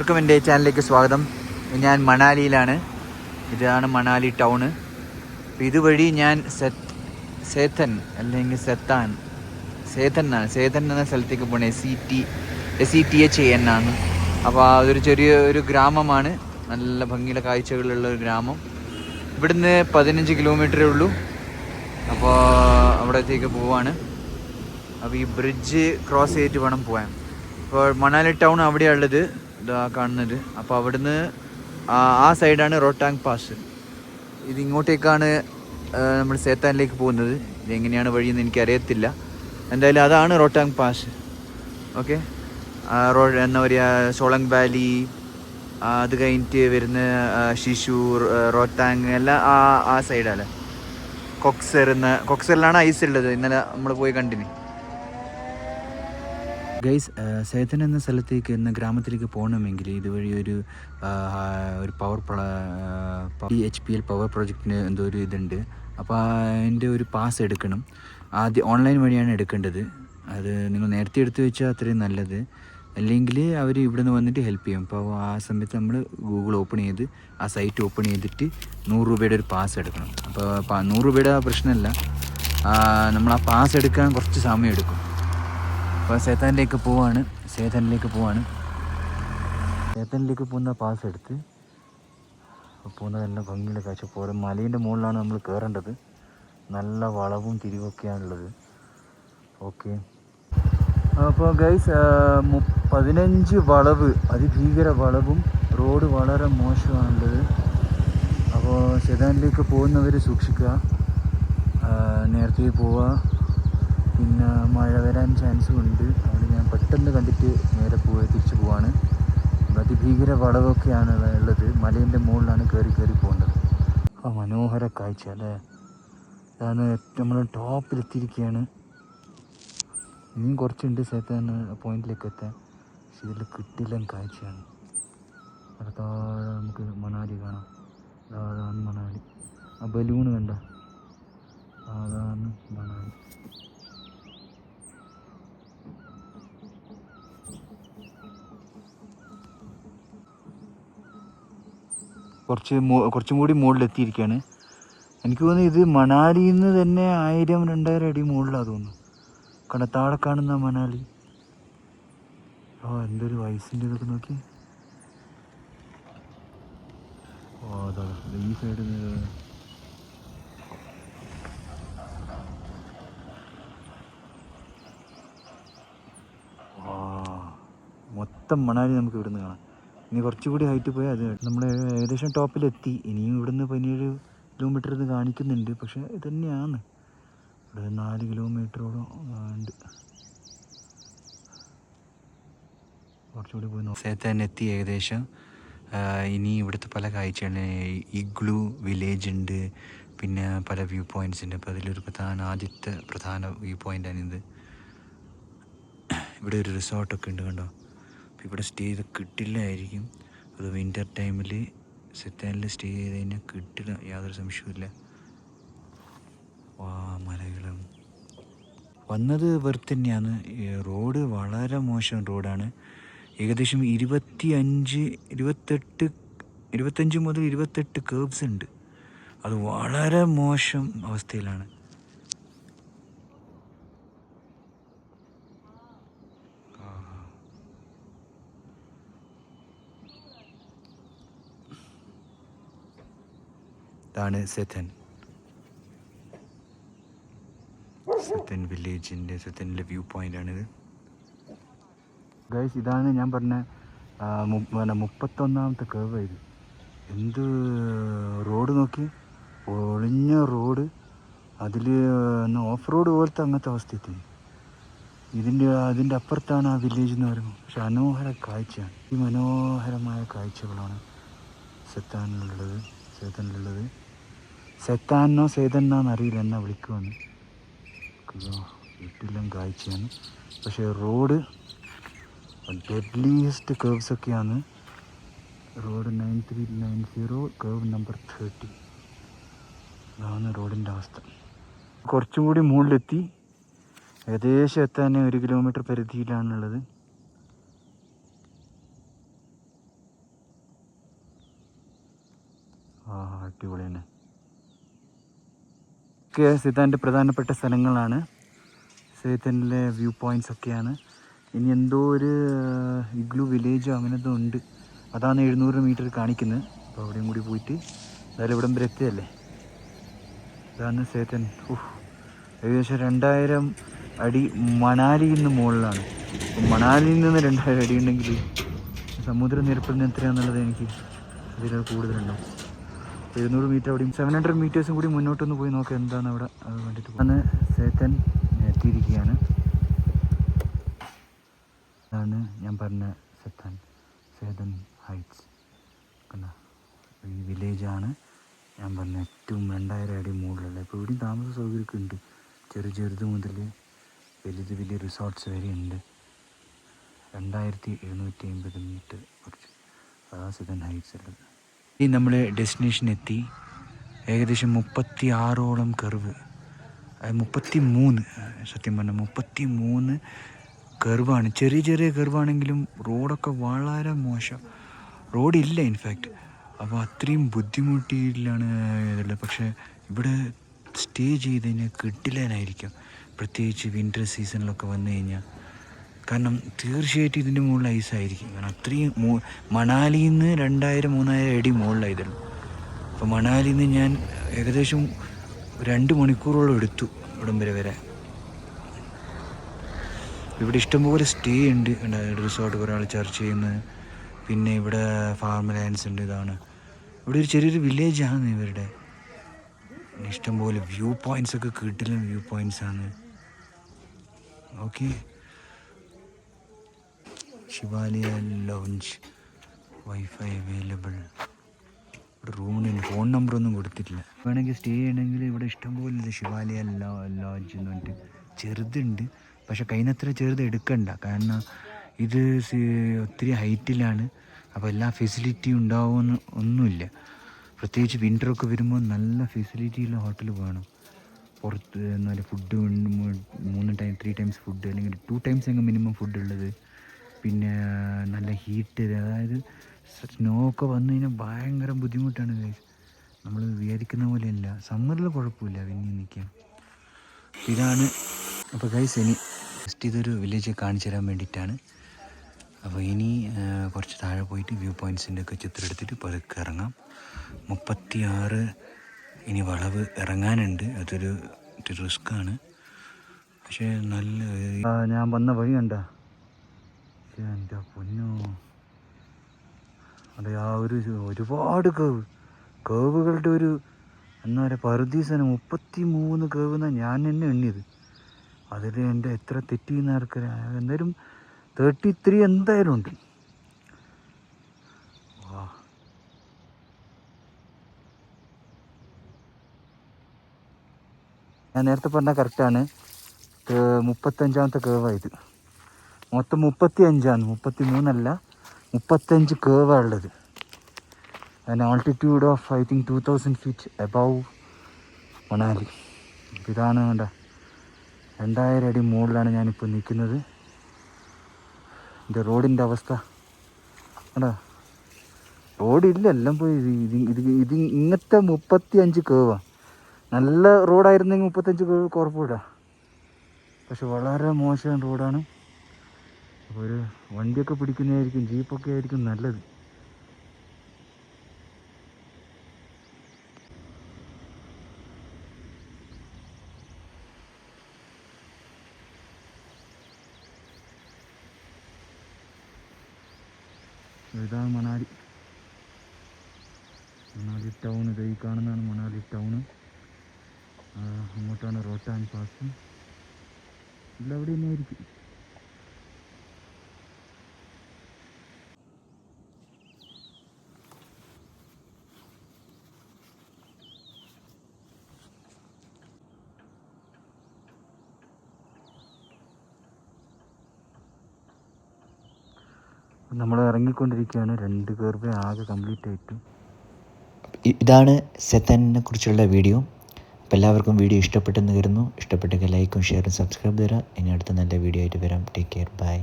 എല്ലാവർക്കും എൻ്റെ ചാനലിലേക്ക് സ്വാഗതം. ഞാൻ മണാലിയിലാണ്. ഇതാണ് മണാലി ടൗണ്. അപ്പോൾ ഇതുവഴി ഞാൻ സേതൻ അല്ലെങ്കിൽ സേതൻ എന്ന സ്ഥലത്തേക്ക് പോകണം. SETHAN ആണ്. അപ്പോൾ അതൊരു ചെറിയൊരു ഗ്രാമമാണ്. നല്ല ഭംഗിയുള്ള കാഴ്ചകളുള്ള ഒരു ഗ്രാമം. ഇവിടുന്ന് 15 കിലോമീറ്ററേ ഉള്ളൂ. അപ്പോൾ അവിടത്തേക്ക് പോവാണ്. അപ്പോൾ ഈ ബ്രിഡ്ജ് ക്രോസ് ചെയ്തിട്ട് വേണം പോകാൻ. അപ്പോൾ മണാലി ടൗൺ അവിടെയാണ് ഉള്ളത്, ഇതാ കാണുന്നത്. അപ്പോൾ അവിടുന്ന് ആ സൈഡാണ് റോട്ടാങ് പാസ്. ഇതിങ്ങോട്ടേക്കാണ് നമ്മൾ സേത്താനിലേക്ക് പോകുന്നത്. ഇതെങ്ങനെയാണ് വഴിയെന്ന് എനിക്കറിയത്തില്ല. എന്തായാലും അതാണ് റോട്ടാങ് പാസ്. ഓക്കെ, എന്താ പറയുക, സോളങ് വാലി, അത് കഴിഞ്ഞിട്ട് വരുന്ന ശിശൂർ, റോത്താങ് എല്ലാം ആ സൈഡാണ്. കൊക്സറിലാണ് ഐസ് ഉള്ളത്. ഇന്നലെ നമ്മൾ പോയി കണ്ടിന്. ഗൈസ്, സേതൻ എന്ന സ്ഥലത്തേക്ക് എന്ന ഗ്രാമത്തിലേക്ക് പോകണമെങ്കിൽ ഇതുവഴി ഒരു HPL പവർ പ്രൊജക്റ്റിന് എന്തോ ഒരു ഇതുണ്ട്. അപ്പോൾ അതിൻ്റെ ഒരു പാസ് എടുക്കണം. ആദ്യം ഓൺലൈൻ വഴിയാണ് എടുക്കേണ്ടത്. അത് നിങ്ങൾ നേരത്തെ എടുത്തു വെച്ചാൽ അത്രയും നല്ലത്. അല്ലെങ്കിൽ അവർ ഇവിടെ നിന്ന് വന്നിട്ട് ഹെൽപ്പ് ചെയ്യും. അപ്പോൾ ആ സമയത്ത് നമ്മൾ ഗൂഗിൾ ഓപ്പൺ ചെയ്ത് ആ സൈറ്റ് ഓപ്പൺ ചെയ്തിട്ട് 100 രൂപയുടെ ഒരു പാസ് എടുക്കണം. അപ്പോൾ 100 രൂപയുടെ പ്രശ്നമല്ല, നമ്മൾ ആ പാസ് എടുക്കാൻ കുറച്ച് സമയം എടുക്കും. അപ്പോൾ സേതാനിലേക്ക് പോവാണ്. സേതനിലേക്ക് പോകുന്ന പാസ് എടുത്ത് പോകുന്നതെല്ലാം ഭംഗിയുള്ള കാഴ്ച. പോലും മലേൻ്റെ മുകളിലാണ് നമ്മൾ കയറേണ്ടത്. നല്ല വളവും തിരിവൊക്കെയാണുള്ളത്. ഓക്കെ, അപ്പോൾ ഗൈസ് 15 വളവ്, അതിഭീകര വളവും റോഡ് വളരെ മോശമാണുള്ളത്. അപ്പോൾ സേതാനിലേക്ക് പോകുന്നവർ സൂക്ഷിക്കുക, നേരത്തെ പോവുക. പിന്നെ മഴ വരാൻ ചാൻസും ഉണ്ട്. അവിടെ ഞാൻ പെട്ടെന്ന് കണ്ടിട്ട് നേരെ തിരിച്ചു പോവാണ്. അതിഭീകര വളവൊക്കെയാണ് ഉള്ളത്. മലേൻ്റെ മുകളിലാണ് കയറി പോകുന്നത്. ആ മനോഹര കാഴ്ച അല്ലേ. അതാണ് നമ്മൾ ടോപ്പിലെത്തിയിരിക്കുകയാണ്. ഇനിയും കുറച്ചുണ്ട് സേതാൻ പോയിന്റിലേക്ക് എത്താൻ. പക്ഷേ ഇതിൽ കിട്ടില്ല കാഴ്ചയാണ്. അടുത്ത നമുക്ക് മണാലി കാണാം. അതാണ് മണാലി. ആ ബലൂണ് കണ്ട, അതാണ് മണാലി. കുറച്ചും കൂടി മുകളിലെത്തിയിരിക്കുകയാണ്. എനിക്ക് തോന്നുന്നു ഇത് മണാലിയിൽ നിന്ന് തന്നെ 1000-2000 അടി മുകളിലാണ് തോന്നുന്നു. താഴെ കാണുന്ന മണാലി. എന്തൊരു വയസ്സിൻ്റെ ഇതൊക്കെ നോക്കി. അതാ ഈ സൈഡിൽ നിന്ന് മൊത്തം മണാലി നമുക്ക് ഇവിടുന്ന് കാണാം. ഇനി കുറച്ചുകൂടി ഹൈറ്റ് പോയാൽ അത് നമ്മൾ ഏകദേശം ടോപ്പിലെത്തി. ഇനിയും ഇവിടുന്ന് 17 കിലോമീറ്റർ ഇത് കാണിക്കുന്നുണ്ട്. പക്ഷേ ഇത് തന്നെയാണ്. ഇവിടെ 4 കിലോമീറ്ററോളം ഉണ്ട്. കുറച്ചുകൂടി പോയി സേതാൻ എത്തി ഏകദേശം. ഇനി ഇവിടുത്തെ പല കാഴ്ചയാണ്. ഇഗ്ലു വില്ലേജ് ഉണ്ട്, പിന്നെ പല വ്യൂ പോയിൻറ്റ്സ് ഉണ്ട്. അപ്പോൾ അതിലൊരു ആദ്യത്തെ പ്രധാന വ്യൂ പോയിൻ്റാണിത്. ഇവിടെ ഒരു റിസോർട്ടൊക്കെ ഉണ്ട്, കണ്ടോ. അപ്പോൾ ഇവിടെ സ്റ്റേ ചെയ്ത് കിട്ടില്ലായിരിക്കും. അത് വിൻ്റർ ടൈമിൽ സേതാനിൽ സ്റ്റേ ചെയ്ത് കഴിഞ്ഞാൽ കിട്ടില്ല, യാതൊരു സംശയവുമില്ല. മലകളും വന്നത് വെറുതെ തന്നെയാണ്. റോഡ് വളരെ മോശം റോഡാണ്. ഏകദേശം 25 മുതൽ 28 കേർബ്സ് ഉണ്ട്. അത് വളരെ മോശം അവസ്ഥയിലാണ്. ഇതാണ് സേതൻ വില്ലേജിൻ്റെ സേതനിലെ വ്യൂ പോയിൻ്റാണിത്. ഗൈസ്, ഇതാണ് ഞാൻ പറഞ്ഞ 31ാമത്തെ കേർവ്. ഇത് എന്ത് റോഡ് നോക്കി, ഒളിഞ്ഞ റോഡ്. അതിൽ ഓഫ് റോഡ് പോലത്തെ അങ്ങനത്തെ അവസ്ഥ എത്തി. അതിൻ്റെ അപ്പുറത്താണ് ആ വില്ലേജ് എന്ന് പറയുമ്പോൾ. പക്ഷെ മനോഹര കാഴ്ചയാണ്. ഈ മനോഹരമായ കാഴ്ചകളാണ് സേതാനിലുള്ളത്. സേതാനോ സേതന്നാന്ന് അറിയില്ല, എന്നാ വിളിക്കുമെന്ന്. വീട്ടിലും കാഴ്ചയാണ്. പക്ഷേ റോഡ് ഡെഡ്ലിയസ്റ്റ് കേർവ്സൊക്കെയാണ്. Road 9390, curve number 30. അതാണ് റോഡിൻ്റെ അവസ്ഥ. കുറച്ചും കൂടി മുകളിലെത്തി. ഏകദേശം എത്താൻ 1 കിലോമീറ്റർ പരിധിയിലാണുള്ളത്. അടിപൊളി തന്നെ. ഒക്കെ സെത്താൻ്റെ പ്രധാനപ്പെട്ട സ്ഥലങ്ങളാണ്. സെത്തനിലെ വ്യൂ പോയിൻറ്റ്സ് ഒക്കെയാണ്. ഇനി എന്തോ ഒരു ഇഗ്ലു വില്ലേജോ അങ്ങനത്തെ ഉണ്ട്. അതാണ് 700 മീറ്റർ കാണിക്കുന്നത്. അപ്പോൾ അവിടെയും കൂടി പോയിട്ട് എന്തായാലും ഇവിടം വരെ എത്തിയല്ലേ. ഇതാണ് സെത്തൻ. ഏകദേശം 2000 അടി മണാലിയിൽ നിന്ന് മുകളിലാണ്. അപ്പം മണാലിയിൽ നിന്ന് 2000 അടി ഉണ്ടെങ്കിൽ സമുദ്രനിരപ്പിൽ നിന്ന് എത്രയാണെന്നുള്ളത് എനിക്ക് അതിൽ കൂടുതലുണ്ടാവും. 700 മീറ്റർ അവിടെയും 700 മീറ്റേഴ്സും കൂടി മുന്നോട്ടൊന്ന് പോയി നോക്കാം എന്താണ് അവിടെ അത് വേണ്ടിയിട്ട്. അന്ന് സെത്തൻ എത്തിയിരിക്കുകയാണ്. അതാണ് ഞാൻ പറഞ്ഞ സെത്തൻ ഹൈറ്റ്സ്. ഈ വില്ലേജാണ് ഞാൻ പറഞ്ഞ ഏറ്റവും 2000 അടി മുകളിലുള്ള. ഇപ്പോൾ ഇവിടെയും താമസ സൗകര്യമൊക്കെ ഉണ്ട്. ചെറുത് മുതൽ വലിയ റിസോർട്ട്സ് വരെ ഉണ്ട്. 2750 മീറ്റർ കുറച്ച്. അതാണ് സെത്തൻ ഹൈറ്റ്സ് ഉള്ളത്. ഈ നമ്മൾ ഡെസ്റ്റിനേഷൻ എത്തി. ഏകദേശം 36ഓളം കർവ്, 33 സത്യം പറഞ്ഞാൽ 33 കർവാണ്. ചെറിയ കർവാണെങ്കിലും റോഡൊക്കെ വളരെ മോശം. റോഡില്ല ഇൻഫാക്റ്റ്. അപ്പോൾ അത്രയും ബുദ്ധിമുട്ടിയിലാണ് ഇതുള്ളത്. പക്ഷേ ഇവിടെ സ്റ്റേ ചെയ്ത് കഴിഞ്ഞാൽ കിട്ടില്ലാനായിരിക്കും, പ്രത്യേകിച്ച് വിൻ്റർ സീസണിലൊക്കെ വന്നു കഴിഞ്ഞാൽ. കാരണം തീർച്ചയായിട്ടും ഇതിൻ്റെ മുകളിൽ ഐസായിരിക്കും. കാരണം അത്രയും മണാലിയിൽ നിന്ന് 2000-3000 അടി മുകളിലായതുള്ളൂ. അപ്പോൾ മണാലിയിൽ നിന്ന് ഞാൻ ഏകദേശം 2 മണിക്കൂറോളം എടുത്തു ഇവിടം വരെ. ഇവിടെ ഇഷ്ടംപോലെ സ്റ്റേ ഉണ്ട്. റിസോർട്ട് കുറേ ആൾ ചർച്ച ചെയ്യുന്നത്. പിന്നെ ഇവിടെ ഫാർം ലാൻഡ്സ് ഉണ്ട്. ഇതാണ് ഇവിടെ ഒരു ചെറിയൊരു വില്ലേജാണ് ഇവരുടെ. ഇഷ്ടംപോലെ വ്യൂ പോയിൻറ്റ്സ് ഒക്കെ കിട്ടില്ല വ്യൂ പോയിൻറ്റ്സാണ്. Okay, Shivalaya lounge, wifi available. ഇവിടെ റൂമിന് ഫോൺ നമ്പറൊന്നും കൊടുത്തിട്ടില്ല. വേണമെങ്കിൽ സ്റ്റേ ചെയ്യണമെങ്കിൽ ഇവിടെ ഇഷ്ടംപോലെ ഇത് ശിവാലയ ലോഡ്ജ് എന്ന് പറഞ്ഞിട്ട് ചെറുതുണ്ട്. പക്ഷെ കഴിയുന്നത്ര ചെറുത് എടുക്കണ്ട, കാരണം ഇത് ഒത്തിരി ഹൈറ്റിലാണ്. അപ്പോൾ എല്ലാ ഫെസിലിറ്റിയും ഉണ്ടാവുമെന്ന് ഒന്നുമില്ല. പ്രത്യേകിച്ച് വിൻ്ററൊക്കെ വരുമ്പോൾ നല്ല ഫെസിലിറ്റിയുള്ള ഹോട്ടൽ വേണം. പുറത്ത് നല്ല ഫുഡ് 3 ടൈംസ് ഫുഡ്, അല്ലെങ്കിൽ 2 ടൈംസ് എങ്കിലും മിനിമം ഫുഡ് ഉള്ളത്. പിന്നെ നല്ല ഹീറ്റ്, അതായത് സ്നോ ഒക്കെ വന്നു കഴിഞ്ഞാൽ ഭയങ്കര ബുദ്ധിമുട്ടാണ് ഗൈസ്. നമ്മൾ വിചാരിക്കുന്ന പോലെയല്ല. സമ്മറിൽ കുഴപ്പമില്ല, പിന്നെ നിൽക്കാം. ഇതാണ് അപ്പോൾ ഗൈസ്. ഇനി ജസ്റ്റ് ഇതൊരു വില്ലേജ് കാണിച്ചു തരാൻ വേണ്ടിയിട്ടാണ്. അപ്പോൾ ഇനി കുറച്ച് താഴെ പോയിട്ട് വ്യൂ പോയിൻറ്റ്സിൻ്റെ ഒക്കെ ചിത്രം എടുത്തിട്ട് പതുക്കെ ഇറങ്ങാം. 36 ഇനി വളവ് ഇറങ്ങാനുണ്ട്. അതൊരു റിസ്ക്കാണ്. പക്ഷേ നല്ല ഞാൻ വന്ന വഴി കണ്ട എൻ്റെ പൊന്നോ. അതെ, ആ ഒരുപാട് കേവുകളുടെ ഒരു എന്താ പറയുക പറുദീസാണ്. 33 കേവ് എന്നാണ് ഞാൻ തന്നെ എണ്ണിയത്. അതിൽ എൻ്റെ എത്ര തെറ്റിയെന്ന് ആർക്കറിയാം. എന്തായാലും 33 എന്തായാലും ഉണ്ട്. വാ, ഞാൻ നേരത്തെ പറഞ്ഞാൽ കറക്റ്റാണ്. 35ാമത്തെ കേവായത്. മൊത്തം 35ആണ്, 33 അല്ല, 35 കേവാണ് ഉള്ളത്. And altitude of I think 2000 feet above Manali. ഇതാണ് വേണ്ട 2000 അടി മുകളിലാണ് ഞാനിപ്പോൾ നിൽക്കുന്നത്. എൻ്റെ റോഡിൻ്റെ അവസ്ഥ എടാ, റോഡില്ല, എല്ലാം പോയി. ഇത് ഇങ്ങനത്തെ 35 കേവാണ്. നല്ല റോഡായിരുന്നെങ്കിൽ 35 കേവ് കുഴപ്പമില്ല. പക്ഷെ വളരെ മോശം റോഡാണ്. അപ്പോൾ ഒരു വണ്ടിയൊക്കെ പിടിക്കുന്നതായിരിക്കും, ജീപ്പൊക്കെ ആയിരിക്കും നല്ലത്. ഇതാണ് മണാലി ടൗൺ. ഇത് ഈ കാണുന്നതാണ് മണാലി ടൗണ്. അങ്ങോട്ടാണ് റോട്ടാങ് പാസ്. ഇവിടെ അവിടെ തന്നെ ആയിരിക്കും. നമ്മൾ ഇറങ്ങിക്കൊണ്ടിരിക്കുകയാണ്. 2 കർവ് ആകെ കംപ്ലീറ്റ് ആയിട്ട്. ഇതാണ് സെത്തനെ കുറിച്ചുള്ള വീഡിയോ. അപ്പോൾ എല്ലാവർക്കും വീഡിയോ ഇഷ്ടപ്പെട്ടെന്ന് കരുതുന്നു. ഇഷ്ടപ്പെട്ടെങ്കിൽ ലൈക്കും ഷെയറും സബ്സ്ക്രൈബ് തരാം. ഇനി അടുത്ത നല്ല വീഡിയോ ആയിട്ട് വരാം. Take care, by.